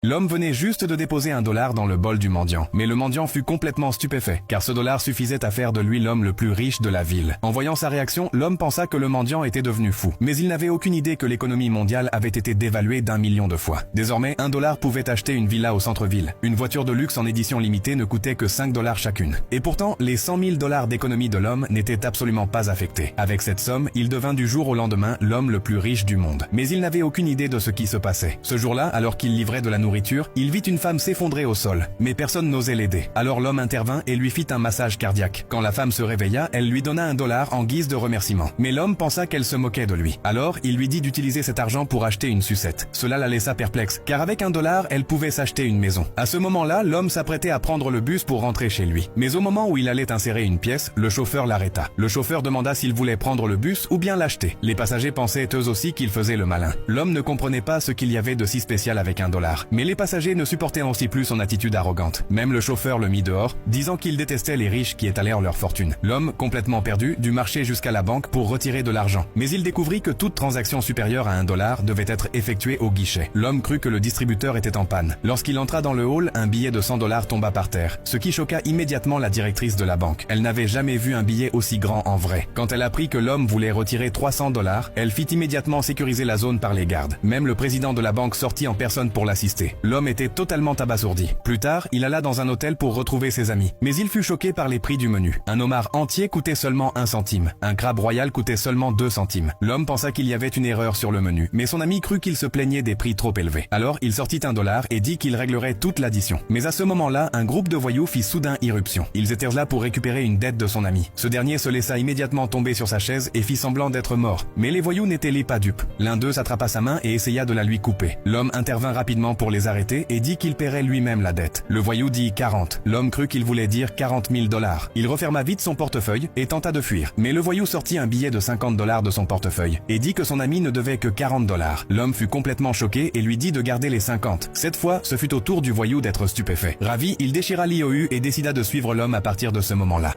L'homme venait juste de déposer $1 dans le bol du mendiant. Mais le mendiant fut complètement stupéfait, car ce dollar suffisait à faire de lui l'homme le plus riche de la ville. En voyant sa réaction, l'homme pensa que le mendiant était devenu fou. Mais il n'avait aucune idée que l'économie mondiale avait été dévaluée d'1 million de fois. Désormais, $1 pouvait acheter une villa au centre-ville. Une voiture de luxe en édition limitée ne coûtait que $5 chacune. Et pourtant, les $100 000 d'économie de l'homme n'étaient absolument pas affectés. Avec cette somme, il devint du jour au lendemain l'homme le plus riche du monde. Mais il n'avait aucune idée de ce qui se passait. Ce jour-là, alors qu'il livrait de la nourriture, il vit une femme s'effondrer au sol, mais personne n'osait l'aider. Alors l'homme intervint et lui fit un massage cardiaque. Quand la femme se réveilla, elle lui donna $1 en guise de remerciement. Mais l'homme pensa qu'elle se moquait de lui. Alors, il lui dit d'utiliser cet argent pour acheter une sucette. Cela la laissa perplexe, car avec $1, elle pouvait s'acheter une maison. À ce moment-là, l'homme s'apprêtait à prendre le bus pour rentrer chez lui. Mais au moment où il allait insérer une pièce, le chauffeur l'arrêta. Le chauffeur demanda s'il voulait prendre le bus ou bien l'acheter. Les passagers pensaient eux aussi qu'il faisait le malin. L'homme ne comprenait pas ce qu'il y avait de si spécial avec $1. Mais les passagers ne supportaient aussi plus son attitude arrogante. Même le chauffeur le mit dehors, disant qu'il détestait les riches qui étalèrent leur fortune. L'homme, complètement perdu, dut marcher jusqu'à la banque pour retirer de l'argent. Mais il découvrit que toute transaction supérieure à $1 devait être effectuée au guichet. L'homme crut que le distributeur était en panne. Lorsqu'il entra dans le hall, un billet de $100 tomba par terre, ce qui choqua immédiatement la directrice de la banque. Elle n'avait jamais vu un billet aussi grand en vrai. Quand elle apprit que l'homme voulait retirer $300, elle fit immédiatement sécuriser la zone par les gardes. Même le président de la banque sortit en personne pour l'assister. L'homme était totalement abasourdi. Plus tard, il alla dans un hôtel pour retrouver ses amis. Mais il fut choqué par les prix du menu. Un homard entier coûtait seulement 1 centime. Un crabe royal coûtait seulement 2 centimes. L'homme pensa qu'il y avait une erreur sur le menu, mais son ami crut qu'il se plaignait des prix trop élevés. Alors, il sortit $1 et dit qu'il réglerait toute l'addition. Mais à ce moment-là, un groupe de voyous fit soudain irruption. Ils étaient là pour récupérer une dette de son ami. Ce dernier se laissa immédiatement tomber sur sa chaise et fit semblant d'être mort. Mais les voyous n'étaient pas dupes. L'un d'eux s'attrapa sa main et essaya de la lui couper. L'homme intervint rapidement pour les arrêter et dit qu'il paierait lui-même la dette. Le voyou dit 40. L'homme crut qu'il voulait dire $40 000. Il referma vite son portefeuille et tenta de fuir. Mais le voyou sortit un billet de $50 de son portefeuille et dit que son ami ne devait que $40. L'homme fut complètement choqué et lui dit de garder les 50. Cette fois, ce fut au tour du voyou d'être stupéfait. Ravi, il déchira l'IOU et décida de suivre l'homme à partir de ce moment-là.